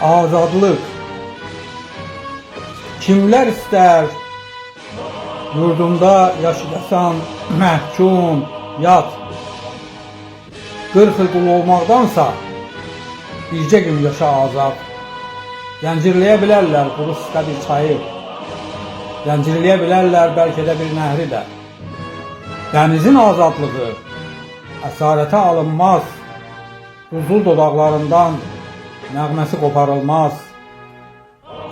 azadlıq. Kimlər istər yurdunda yaşayasan məhkum, yat. 40 il qul olmaqdansa bircə gün yaşa azad. Gəncirləyə bilərlər quru sıska bir çayı, gəncirləyə bilərlər bəlkə də bir nəhri də. Dənizin azadlığı əsarətə alınmaz, buzul dodaqlarından nəğməsi qoparılmaz.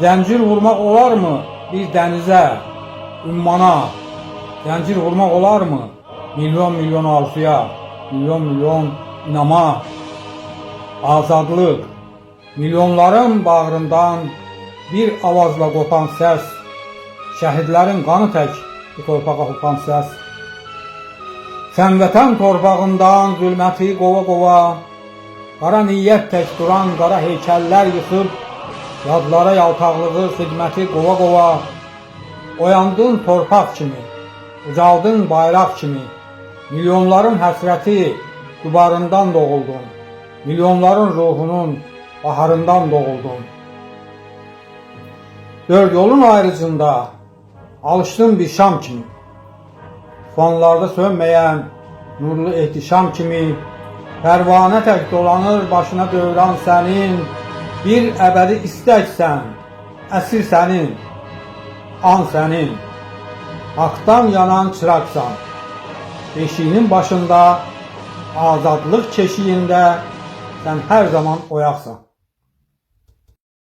Zəncir vurmaq olarmı bir dənizə, ümmana? Zəncir vurmaq olarmı milyon milyon arzuya, milyon milyon inama? Azadlıq, milyonların bağrından bir avazla qopan səs, şəhidlərin qanı tək bu torpağa hopan səs. Sən vətən torpağından zülməti qova qova, qara niyyət tək duran qara heykəllər yıxıb, yadlara yaltaqlığı xidməti qova qova, oyandın torpaq kimi, ucaldın bayraq kimi, milyonların həsrəti dubarından doğuldun, milyonların ruhunun baharından doğuldun. Dörd yolun ayrıcında alışdın bir şam kimi, tufanlarda sönməyən nurlu ehtişam kimi, pərvanə tək dolanır başına dövran sənin, bir əbədi istəksən, əsir sənin, an sənin, haqdan yanan çıraqsan, beşiyinin başında, azadlıq keşiyində sən hər zaman oyaqsan.